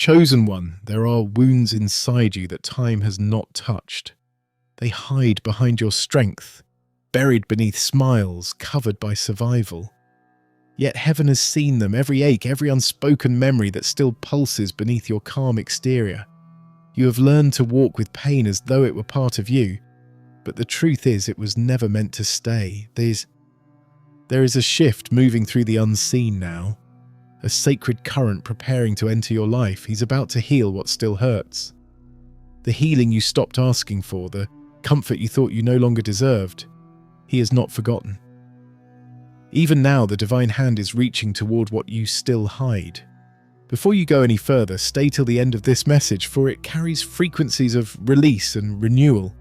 Chosen one, there are wounds inside you that time has not touched. They hide behind your strength, buried beneath smiles, covered by survival. Yet heaven has seen them, every ache, every unspoken memory that still pulses beneath your calm exterior. You have learned to walk with pain as though it were part of you, but the truth is it was never meant to stay. There is a shift moving through the unseen now, a sacred current preparing to enter your life. He's about to heal what still hurts. The healing you stopped asking for, the comfort you thought you no longer deserved, he has not forgotten. Even now, the divine hand is reaching toward what you still hide. Before you go any further, stay till the end of this message, for it carries frequencies of release and renewal.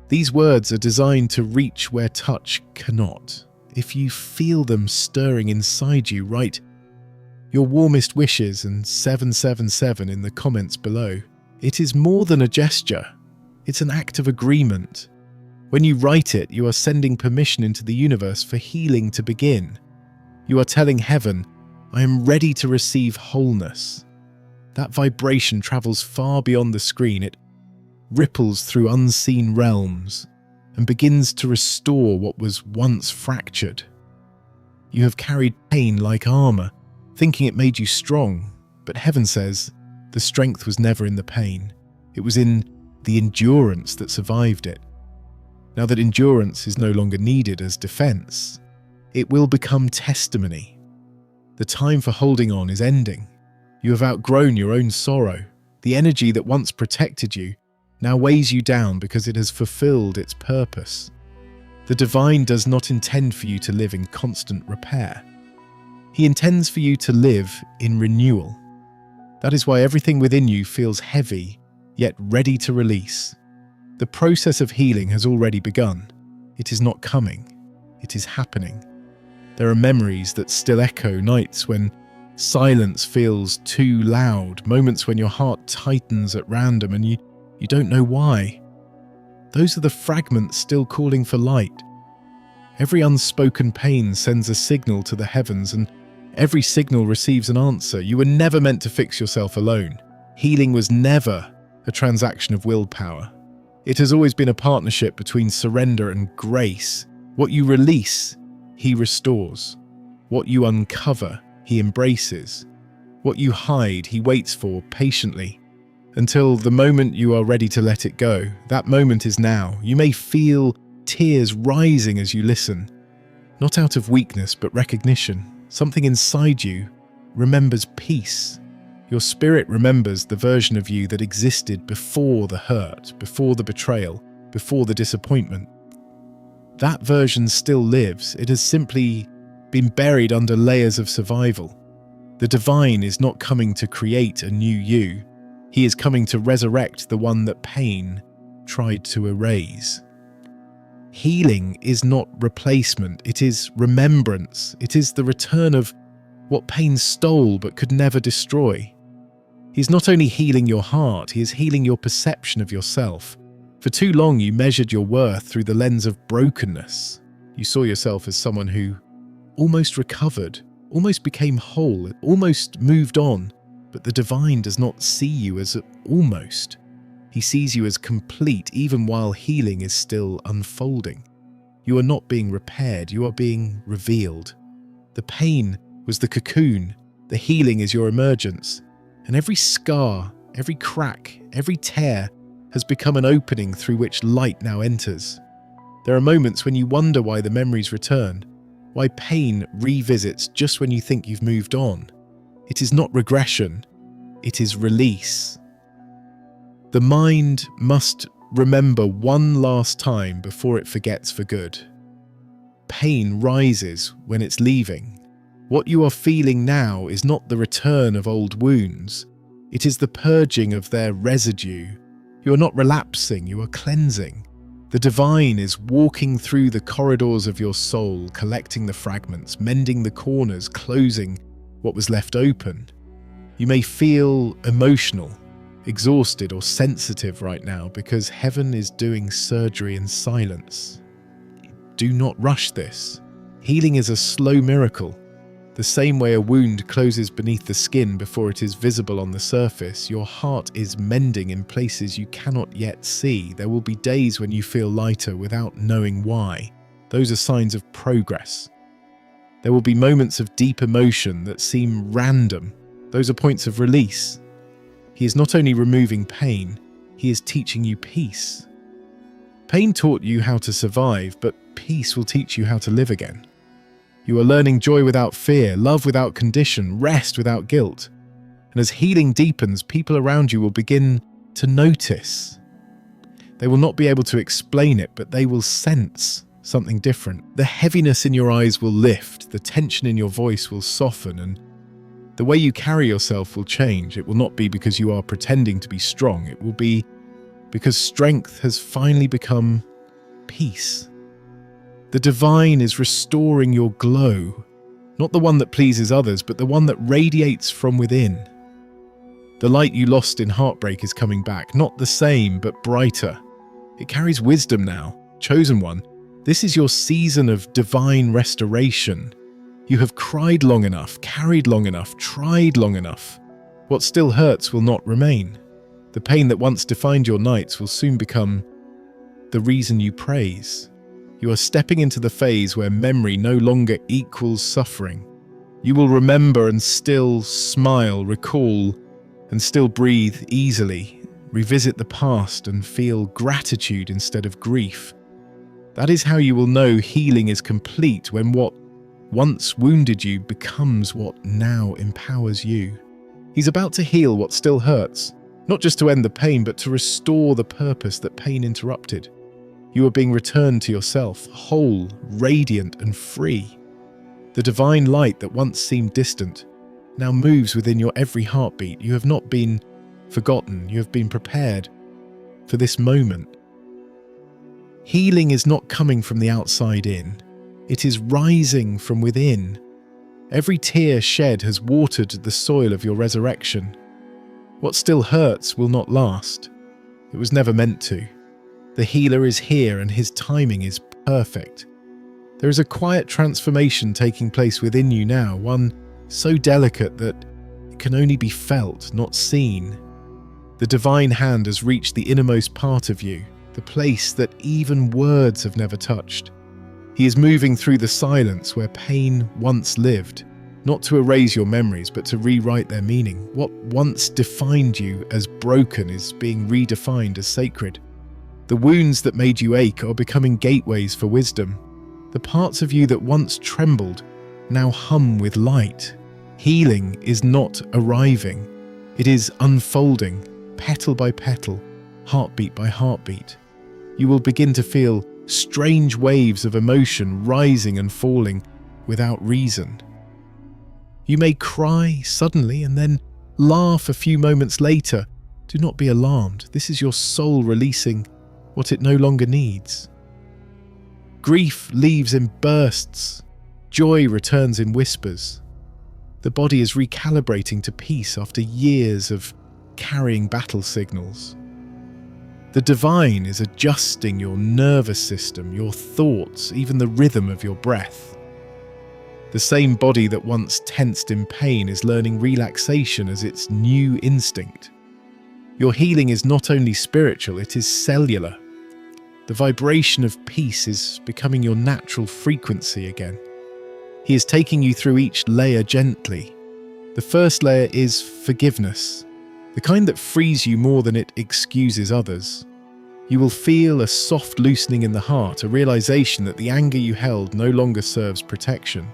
These words are designed to reach where touch cannot. If you feel them stirring inside you, write your warmest wishes and 777 in the comments below. It is more than a gesture. It's an act of agreement. When you write it, you are sending permission into the universe for healing to begin. You are telling heaven, I am ready to receive wholeness. That vibration travels far beyond the screen. It ripples through unseen realms and begins to restore what was once fractured. You have carried pain like armor, thinking it made you strong, but heaven says the strength was never in the pain. It was in the endurance that survived it. Now that endurance is no longer needed as defense, it will become testimony. The time for holding on is ending. You have outgrown your own sorrow. The energy that once protected you now weighs you down because it has fulfilled its purpose. The divine does not intend for you to live in constant repair. He intends for you to live in renewal. That is why everything within you feels heavy, yet ready to release. The process of healing has already begun. It is not coming. It is happening. There are memories that still echo, nights when silence feels too loud, moments when your heart tightens at random and you don't know why. Those are the fragments still calling for light. Every unspoken pain sends a signal to the heavens, and every signal receives an answer. You were never meant to fix yourself alone. Healing was never a transaction of willpower. It has always been a partnership between surrender and grace. What you release, he restores. What you uncover, he embraces. What you hide, he waits for patiently, until the moment you are ready to let it go. That moment is now. You may feel tears rising as you listen, not out of weakness but recognition. Something inside you remembers peace. Your spirit remembers the version of you that existed before the hurt, before the betrayal, before the disappointment. That version still lives. It has simply been buried under layers of survival. The divine is not coming to create a new you. He is coming to resurrect the one that pain tried to erase. Healing is not replacement, it is remembrance. It is the return of what pain stole but could never destroy. He is not only healing your heart, he is healing your perception of yourself. For too long you measured your worth through the lens of brokenness. You saw yourself as someone who almost recovered, almost became whole, almost moved on. But the divine does not see you as almost. He sees you as complete, even while healing is still unfolding. You are not being repaired, you are being revealed. The pain was the cocoon, the healing is your emergence. And every scar, every crack, every tear has become an opening through which light now enters. There are moments when you wonder why the memories return, why pain revisits just when you think you've moved on. It is not regression, it is release. The mind must remember one last time before it forgets for good. Pain rises when it's leaving. What you are feeling now is not the return of old wounds. It is the purging of their residue. You are not relapsing, you are cleansing. The divine is walking through the corridors of your soul, collecting the fragments, mending the corners, closing what was left open. You may feel emotional, exhausted or sensitive right now because heaven is doing surgery in silence. Do not rush this. Healing is a slow miracle. The same way a wound closes beneath the skin before it is visible on the surface, your heart is mending in places you cannot yet see. There will be days when you feel lighter without knowing why. Those are signs of progress. There will be moments of deep emotion that seem random. Those are points of release. He is not only removing pain, he is teaching you peace. Pain taught you how to survive, but peace will teach you how to live again. You are learning joy without fear, love without condition, rest without guilt. And as healing deepens, people around you will begin to notice. They will not be able to explain it, but they will sense something different. The heaviness in your eyes will lift, the tension in your voice will soften, and the way you carry yourself will change. It will not be because you are pretending to be strong. It will be because strength has finally become peace. The divine is restoring your glow, not the one that pleases others, but the one that radiates from within. The light you lost in heartbreak is coming back, not the same, but brighter. It carries wisdom now, chosen one. This is your season of divine restoration. You have cried long enough, carried long enough, tried long enough. What still hurts will not remain. The pain that once defined your nights will soon become the reason you praise. You are stepping into the phase where memory no longer equals suffering. You will remember and still smile, recall, and still breathe easily, revisit the past and feel gratitude instead of grief. That is how you will know healing is complete, when what once wounded you becomes what now empowers you. He's about to heal what still hurts, not just to end the pain, but to restore the purpose that pain interrupted. You are being returned to yourself, whole, radiant, and free. The divine light that once seemed distant now moves within your every heartbeat. You have not been forgotten. You have been prepared for this moment. Healing is not coming from the outside in. It is rising from within. Every tear shed has watered the soil of your resurrection. What still hurts will not last. It was never meant to. The healer is here and his timing is perfect. There is a quiet transformation taking place within you now, one so delicate that it can only be felt, not seen. The divine hand has reached the innermost part of you, the place that even words have never touched. He is moving through the silence where pain once lived, not to erase your memories, but to rewrite their meaning. What once defined you as broken is being redefined as sacred. The wounds that made you ache are becoming gateways for wisdom. The parts of you that once trembled now hum with light. Healing is not arriving. It is unfolding, petal by petal, heartbeat by heartbeat. You will begin to feel strange waves of emotion rising and falling without reason. You may cry suddenly and then laugh a few moments later. Do not be alarmed. This is your soul releasing what it no longer needs. Grief leaves in bursts. Joy returns in whispers. The body is recalibrating to peace after years of carrying battle signals. The divine is adjusting your nervous system, your thoughts, even the rhythm of your breath. The same body that once tensed in pain is learning relaxation as its new instinct. Your healing is not only spiritual, it is cellular. The vibration of peace is becoming your natural frequency again. He is taking you through each layer gently. The first layer is forgiveness, the kind that frees you more than it excuses others. You will feel a soft loosening in the heart, a realization that the anger you held no longer serves protection.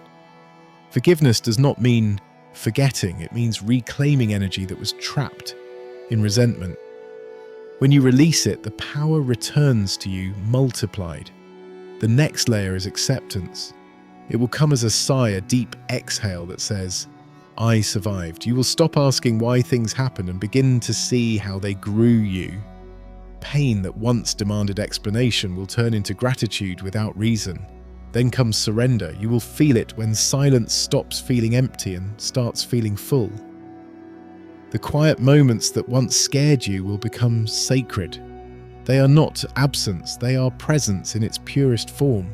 Forgiveness does not mean forgetting, it means reclaiming energy that was trapped in resentment. When you release it, the power returns to you multiplied. The next layer is acceptance. It will come as a sigh, a deep exhale that says, I survived. You will stop asking why things happen and begin to see how they grew you. Pain that once demanded explanation will turn into gratitude without reason. Then comes surrender. You will feel it when silence stops feeling empty and starts feeling full. The quiet moments that once scared you will become sacred. They are not absence, they are presence in its purest form.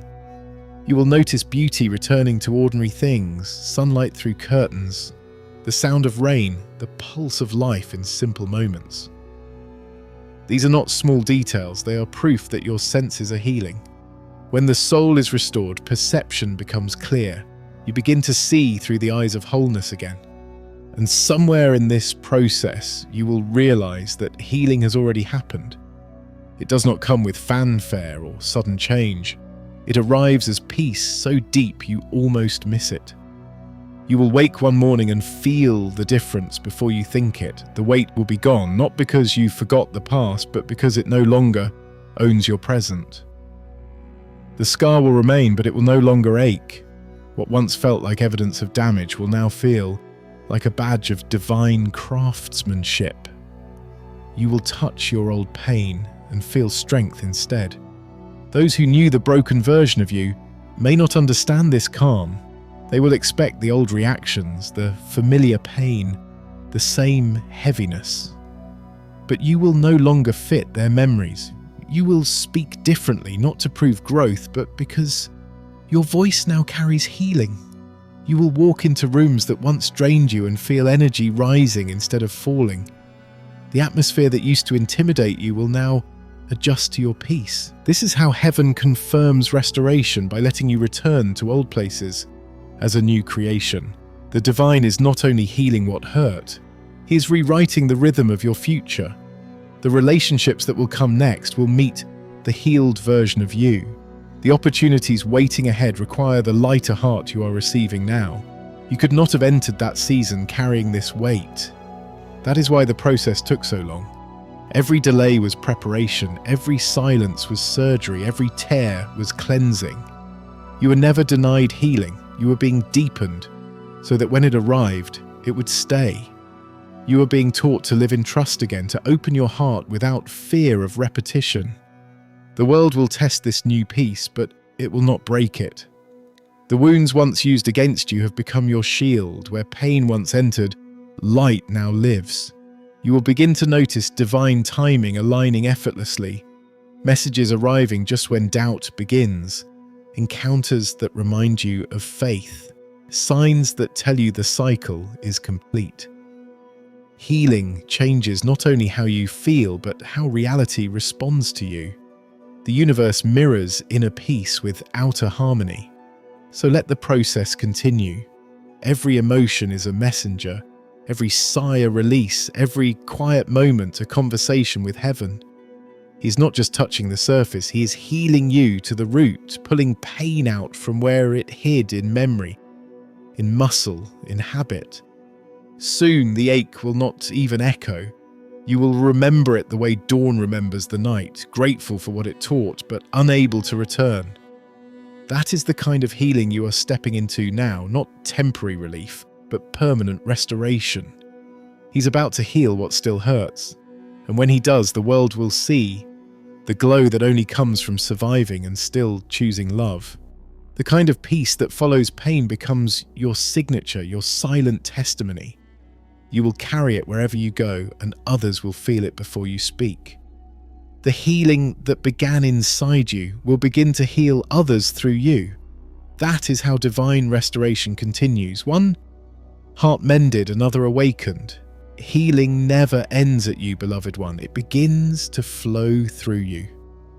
You will notice beauty returning to ordinary things, sunlight through curtains, the sound of rain, the pulse of life in simple moments. These are not small details, they are proof that your senses are healing. When the soul is restored, perception becomes clear. You begin to see through the eyes of wholeness again. And somewhere in this process, you will realize that healing has already happened. It does not come with fanfare or sudden change. It arrives as peace so deep you almost miss it. You will wake one morning and feel the difference before you think it. The weight will be gone, not because you forgot the past, but because it no longer owns your present. The scar will remain, but it will no longer ache. What once felt like evidence of damage will now feel like a badge of divine craftsmanship. You will touch your old pain and feel strength instead. Those who knew the broken version of you may not understand this calm. They will expect the old reactions, the familiar pain, the same heaviness. But you will no longer fit their memories. You will speak differently, not to prove growth, but because your voice now carries healing. You will walk into rooms that once drained you and feel energy rising instead of falling. The atmosphere that used to intimidate you will now adjust to your peace. This is how heaven confirms restoration, by letting you return to old places as a new creation. The divine is not only healing what hurt, he is rewriting the rhythm of your future. The relationships that will come next will meet the healed version of you. The opportunities waiting ahead require the lighter heart you are receiving now. You could not have entered that season carrying this weight. That is why the process took so long. Every delay was preparation, every silence was surgery, every tear was cleansing. You were never denied healing, you were being deepened, so that when it arrived, it would stay. You were being taught to live in trust again, to open your heart without fear of repetition. The world will test this new peace, but it will not break it. The wounds once used against you have become your shield. Where pain once entered, light now lives. You will begin to notice divine timing aligning effortlessly, messages arriving just when doubt begins, encounters that remind you of faith, signs that tell you the cycle is complete. Healing changes not only how you feel, but how reality responds to you. The universe mirrors inner peace with outer harmony. So let the process continue. Every emotion is a messenger, every sigh a release, every quiet moment a conversation with heaven. He's not just touching the surface, he is healing you to the root, pulling pain out from where it hid in memory, in muscle, in habit. Soon the ache will not even echo. You will remember it the way dawn remembers the night, grateful for what it taught, but unable to return. That is the kind of healing you are stepping into now, not temporary relief, but permanent restoration. He's about to heal what still hurts, and when he does, the world will see the glow that only comes from surviving and still choosing love. The kind of peace that follows pain becomes your signature, your silent testimony. You will carry it wherever you go, and others will feel it before you speak. The healing that began inside you will begin to heal others through you. That is how divine restoration continues. One heart mended, another awakened. Healing never ends at you, beloved one. It begins to flow through you.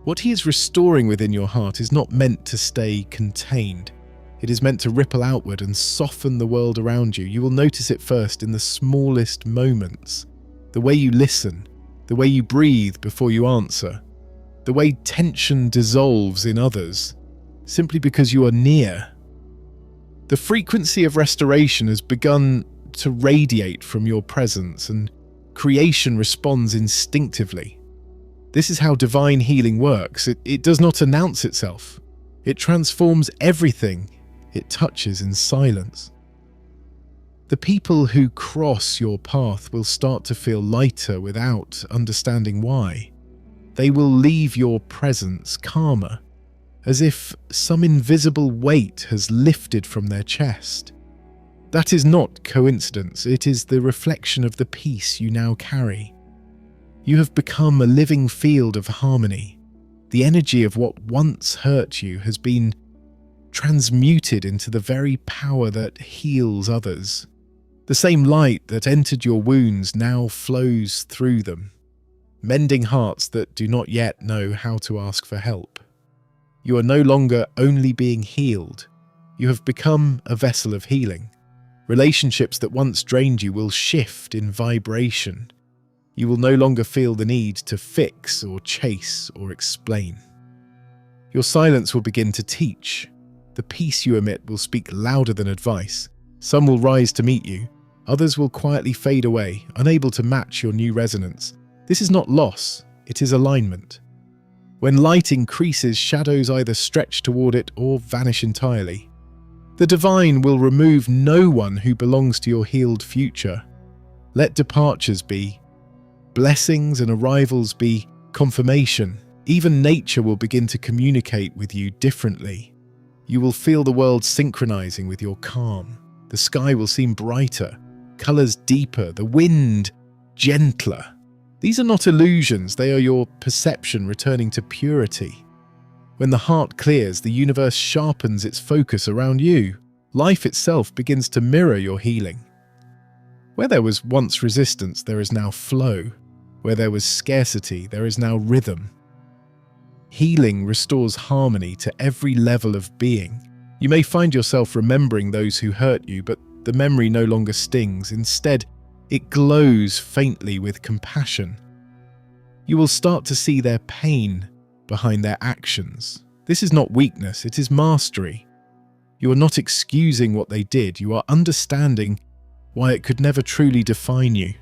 What he is restoring within your heart is not meant to stay contained. It is meant to ripple outward and soften the world around you. You will notice it first in the smallest moments. The way you listen, the way you breathe before you answer, the way tension dissolves in others, simply because you are near. The frequency of restoration has begun to radiate from your presence, and creation responds instinctively. This is how divine healing works. It does not announce itself. It transforms everything it touches in silence. The people who cross your path will start to feel lighter without understanding why. They will leave your presence calmer, as if some invisible weight has lifted from their chest. That is not coincidence, it is the reflection of the peace you now carry. You have become a living field of harmony. The energy of what once hurt you has been transmuted into the very power that heals others. The same light that entered your wounds now flows through them, mending hearts that do not yet know how to ask for help. You are no longer only being healed. You have become a vessel of healing. Relationships that once drained you will shift in vibration. You will no longer feel the need to fix or chase or explain. Your silence will begin to teach. The peace you emit will speak louder than advice. Some will rise to meet you. Others will quietly fade away, unable to match your new resonance. This is not loss, it is alignment. When light increases, shadows either stretch toward it or vanish entirely. The divine will remove no one who belongs to your healed future. Let departures be. Blessings and arrivals be confirmation. Even nature will begin to communicate with you differently. You will feel the world synchronizing with your calm. The sky will seem brighter, colors deeper, the wind gentler. These are not illusions, they are your perception returning to purity. When the heart clears, the universe sharpens its focus around you. Life itself begins to mirror your healing. Where there was once resistance, there is now flow. Where there was scarcity, there is now rhythm. Healing restores harmony to every level of being. You may find yourself remembering those who hurt you, but the memory no longer stings. Instead, it glows faintly with compassion. You will start to see their pain behind their actions. This is not weakness, it is mastery. You are not excusing what they did, you are understanding why it could never truly define you.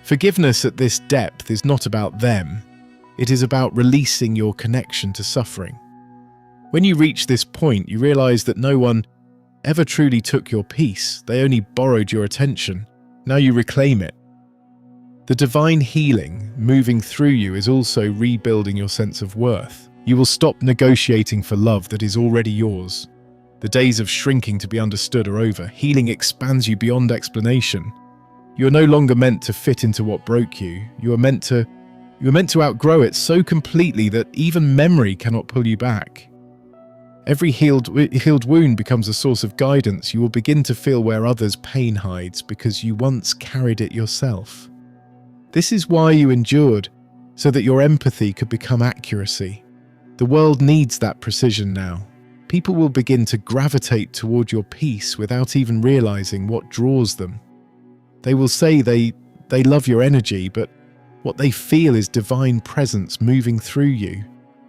Forgiveness at this depth is not about them, it is about releasing your connection to suffering. When you reach this point, you realize that no one ever truly took your peace, they only borrowed your attention. Now you reclaim it. The divine healing moving through you is also rebuilding your sense of worth. You will stop negotiating for love that is already yours. The days of shrinking to be understood are over. Healing expands you beyond explanation. You are no longer meant to fit into what broke you. You are meant to outgrow it so completely that even memory cannot pull you back. Every healed wound becomes a source of guidance. You will begin to feel where others' pain hides because you once carried it yourself. This is why you endured, so that your empathy could become accuracy. The world needs that precision now. People will begin to gravitate toward your peace without even realizing what draws them. They will say they love your energy, but what they feel is divine presence moving through you.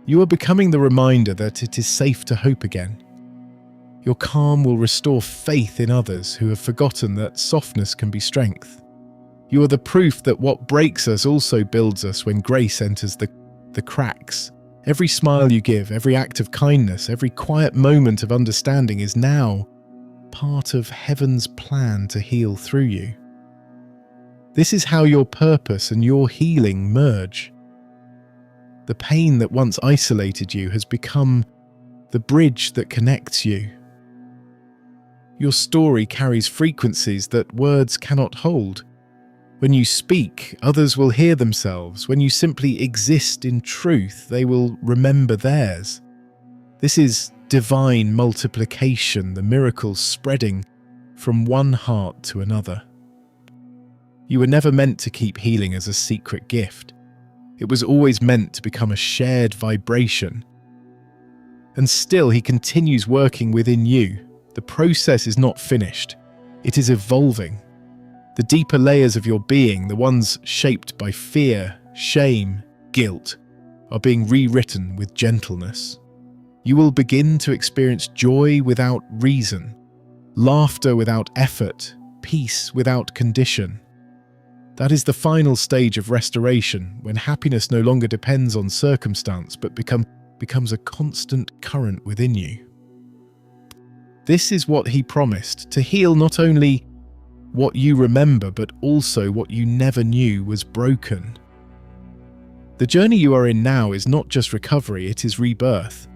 You are becoming the reminder that it is safe to hope again. Your calm will restore faith in others who have forgotten that softness can be strength. You are the proof that what breaks us also builds us when grace enters the cracks. Every smile you give, every act of kindness, every quiet moment of understanding is now part of heaven's plan to heal through you. This is how your purpose and your healing merge. The pain that once isolated you has become the bridge that connects you. Your story carries frequencies that words cannot hold. When you speak, others will hear themselves. When you simply exist in truth, they will remember theirs. This is divine multiplication, the miracle spreading from one heart to another. You were never meant to keep healing as a secret gift. It was always meant to become a shared vibration. And still, he continues working within you. The process is not finished. It is evolving. The deeper layers of your being, the ones shaped by fear, shame, guilt, are being rewritten with gentleness. You will begin to experience joy without reason, laughter without effort, peace without condition. That is the final stage of restoration, when happiness no longer depends on circumstance but becomes a constant current within you. This is what he promised, to heal not only what you remember but also what you never knew was broken. The journey you are in now is not just recovery, it is rebirth.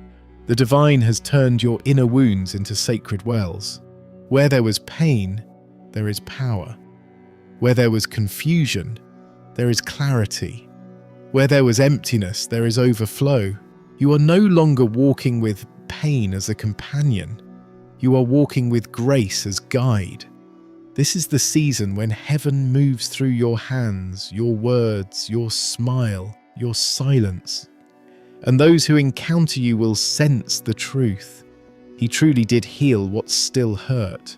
The divine has turned your inner wounds into sacred wells. Where there was pain, there is power. Where there was confusion, there is clarity. Where there was emptiness, there is overflow. You are no longer walking with pain as a companion. You are walking with grace as guide. This is the season when heaven moves through your hands, your words, your smile, your silence. And those who encounter you will sense the truth. He truly did heal what still hurt.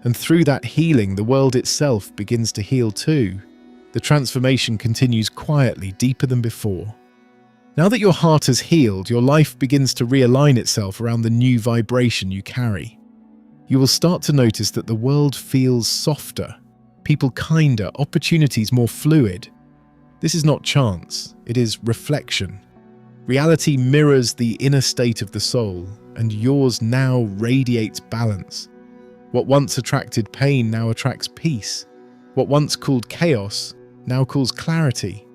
And through that healing, the world itself begins to heal too. The transformation continues quietly, deeper than before. Now that your heart has healed, your life begins to realign itself around the new vibration you carry. You will start to notice that the world feels softer, people kinder, opportunities more fluid. This is not chance, it is reflection. Reality mirrors the inner state of the soul, and yours now radiates balance. What once attracted pain now attracts peace. What once called chaos now calls clarity.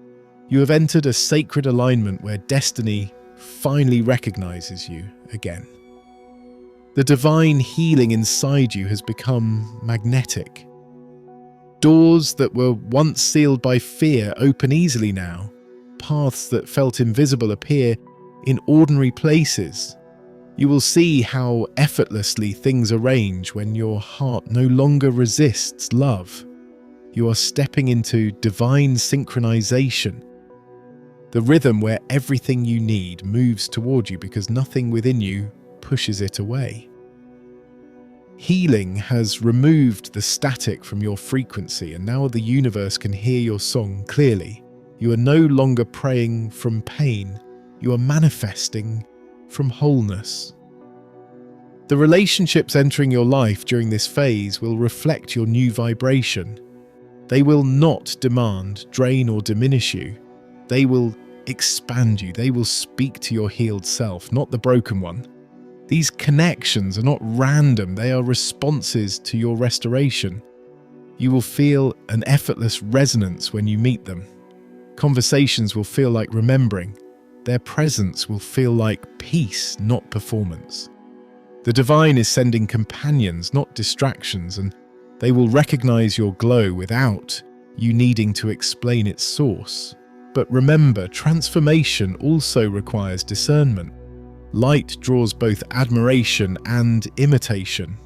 You have entered a sacred alignment where destiny finally recognizes you again. The divine healing inside you has become magnetic. Doors that were once sealed by fear open easily now. Paths that felt invisible appear in ordinary places. You will see how effortlessly things arrange when your heart no longer resists love. You are stepping into divine synchronization, the rhythm where everything you need moves toward you because nothing within you pushes it away. Healing has removed the static from your frequency, and now the universe can hear your song clearly. You are no longer praying from pain, you are manifesting from wholeness. The relationships entering your life during this phase will reflect your new vibration. They will not demand, drain, or diminish you. They will expand you. They will speak to your healed self, not the broken one. These connections are not random, they are responses to your restoration. You will feel an effortless resonance when you meet them. Conversations will feel like remembering. Their presence will feel like peace, not performance. The divine is sending companions, not distractions, and they will recognize your glow without you needing to explain its source. But remember, transformation also requires discernment. Light draws both admiration and imitation.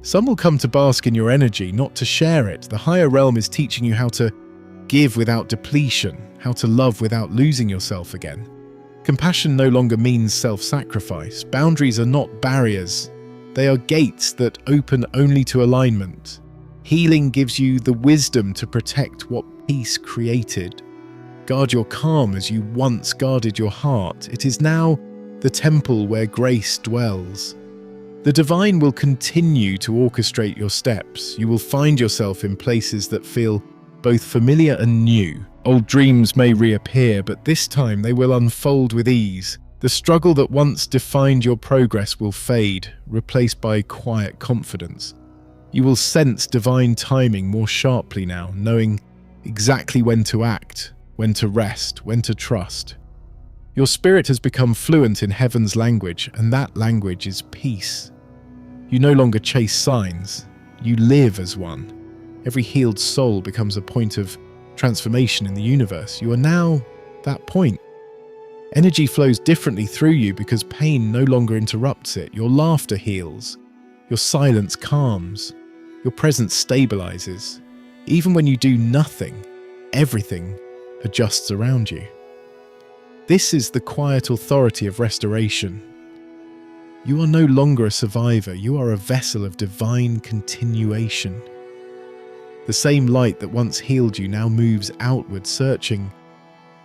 Some will come to bask in your energy, not to share it. The higher realm is teaching you how to give without depletion, how to love without losing yourself again. Compassion no longer means self-sacrifice. Boundaries are not barriers. They are gates that open only to alignment. Healing gives you the wisdom to protect what peace created. Guard your calm as you once guarded your heart. It is now the temple where grace dwells. The divine will continue to orchestrate your steps. You will find yourself in places that feel both familiar and new. Old dreams may reappear, but this time they will unfold with ease. The struggle that once defined your progress will fade, replaced by quiet confidence. You will sense divine timing more sharply now, knowing exactly when to act, when to rest, when to trust. Your spirit has become fluent in heaven's language, and that language is peace. You no longer chase signs, you live as one. Every healed soul becomes a point of transformation in the universe. You are now that point. Energy flows differently through you because pain no longer interrupts it. Your laughter heals, your silence calms, your presence stabilizes. Even when you do nothing, everything adjusts around you. This is the quiet authority of restoration. You are no longer a survivor, you are a vessel of divine continuation. The same light that once healed you now moves outward, searching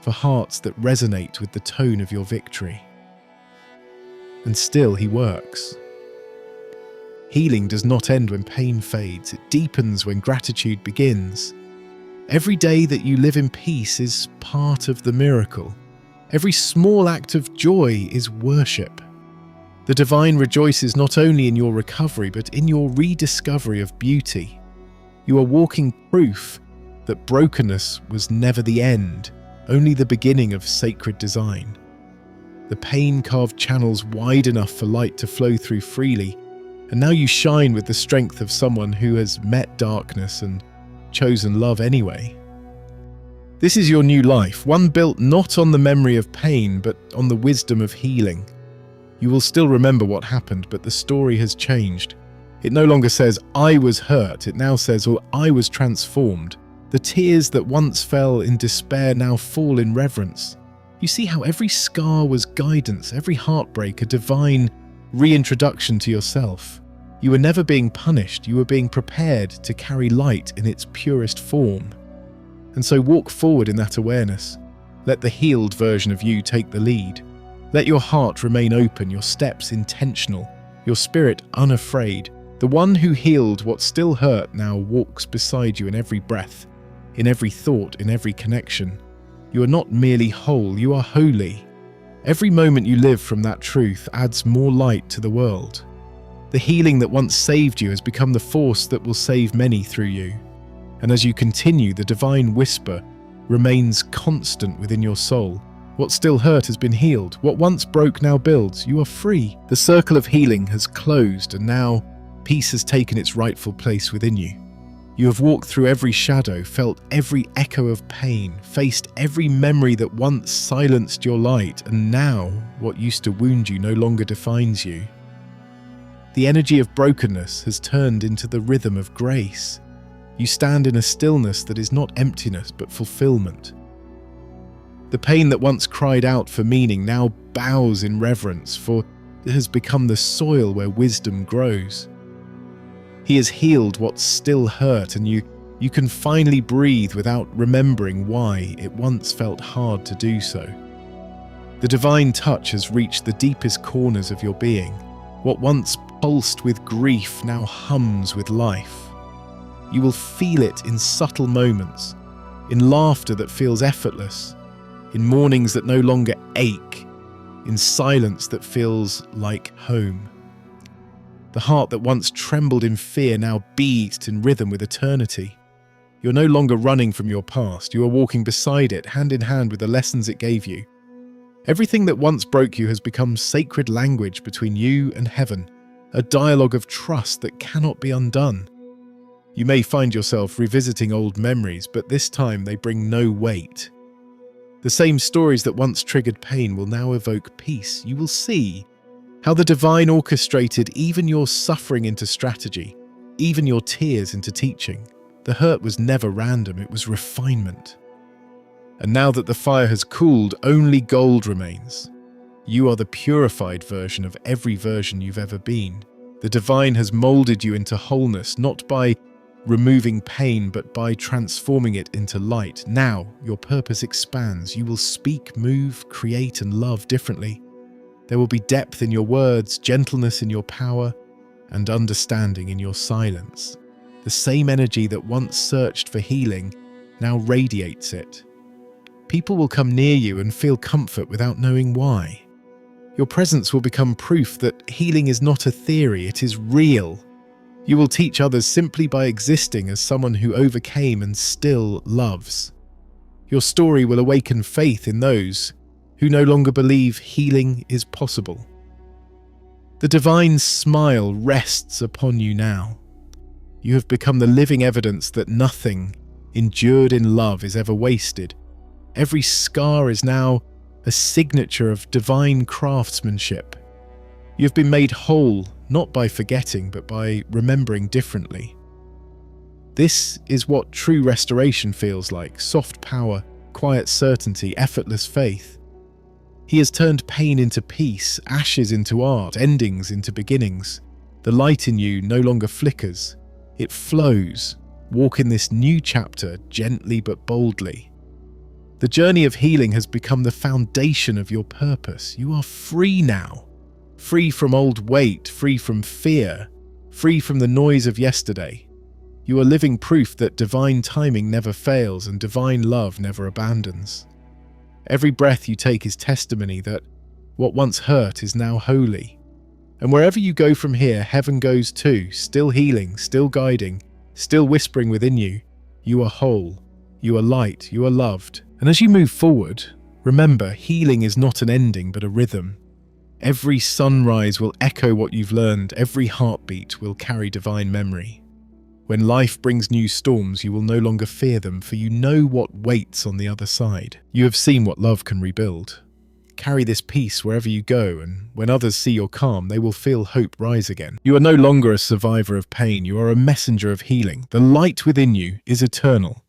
for hearts that resonate with the tone of your victory. And still he works. Healing does not end when pain fades, it deepens when gratitude begins. Every day that you live in peace is part of the miracle. Every small act of joy is worship. The divine rejoices not only in your recovery, but in your rediscovery of beauty. You are walking proof that brokenness was never the end, only the beginning of sacred design. The pain carved channels wide enough for light to flow through freely, and now you shine with the strength of someone who has met darkness and chosen love anyway. This is your new life, one built not on the memory of pain, but on the wisdom of healing. You will still remember what happened, but the story has changed. It no longer says, "I was hurt." It now says, "Oh, I was transformed." The tears that once fell in despair now fall in reverence. You see how every scar was guidance, every heartbreak a divine reintroduction to yourself. You were never being punished, you were being prepared to carry light in its purest form. And so walk forward in that awareness. Let the healed version of you take the lead. Let your heart remain open, your steps intentional, your spirit unafraid. The one who healed what still hurt now walks beside you in every breath, in every thought, in every connection. You are not merely whole, you are holy. Every moment you live from that truth adds more light to the world. The healing that once saved you has become the force that will save many through you. And as you continue, the divine whisper remains constant within your soul. What still hurt has been healed. What once broke now builds. You are free. The circle of healing has closed, and now peace has taken its rightful place within you. You have walked through every shadow, felt every echo of pain, faced every memory that once silenced your light, and now what used to wound you no longer defines you. The energy of brokenness has turned into the rhythm of grace. You stand in a stillness that is not emptiness but fulfillment. The pain that once cried out for meaning now bows in reverence, for it has become the soil where wisdom grows. He has healed what still hurt, and you can finally breathe without remembering why it once felt hard to do so. The divine touch has reached the deepest corners of your being. What once pulsed with grief now hums with life. You will feel it in subtle moments, in laughter that feels effortless, in mornings that no longer ache, in silence that feels like home. The heart that once trembled in fear now beats in rhythm with eternity. You're no longer running from your past, you are walking beside it, hand in hand with the lessons it gave you. Everything that once broke you has become sacred language between you and heaven, a dialogue of trust that cannot be undone. You may find yourself revisiting old memories, but this time they bring no weight. The same stories that once triggered pain will now evoke peace. You will see how the divine orchestrated even your suffering into strategy, even your tears into teaching. The hurt was never random, it was refinement. And now that the fire has cooled, only gold remains. You are the purified version of every version you've ever been. The divine has molded you into wholeness, not by removing pain, but by transforming it into light. Now, your purpose expands. You will speak, move, create, and love differently. There will be depth in your words, gentleness in your power, and understanding in your silence. The same energy that once searched for healing now radiates it. People will come near you and feel comfort without knowing why. Your presence will become proof that healing is not a theory, it is real. You will teach others simply by existing as someone who overcame and still loves. Your story will awaken faith in those who no longer believe healing is possible. The divine smile rests upon you now. You have become the living evidence that nothing endured in love is ever wasted. Every scar is now a signature of divine craftsmanship. You have been made whole, not by forgetting, but by remembering differently. This is what true restoration feels like: soft power, quiet certainty, effortless faith. He has turned pain into peace, ashes into art, endings into beginnings. The light in you no longer flickers, it flows. Walk in this new chapter gently but boldly. The journey of healing has become the foundation of your purpose. You are free now. Free from old weight, free from fear, free from the noise of yesterday. You are living proof that divine timing never fails and divine love never abandons. Every breath you take is testimony that what once hurt is now holy. And wherever you go from here, heaven goes too, still healing, still guiding, still whispering within you. You are whole, you are light, you are loved. And as you move forward, remember, healing is not an ending but a rhythm. Every sunrise will echo what you've learned, every heartbeat will carry divine memory. When life brings new storms, you will no longer fear them, for you know what waits on the other side. You have seen what love can rebuild. Carry this peace wherever you go, and when others see your calm, they will feel hope rise again. You are no longer a survivor of pain, you are a messenger of healing. The light within you is eternal.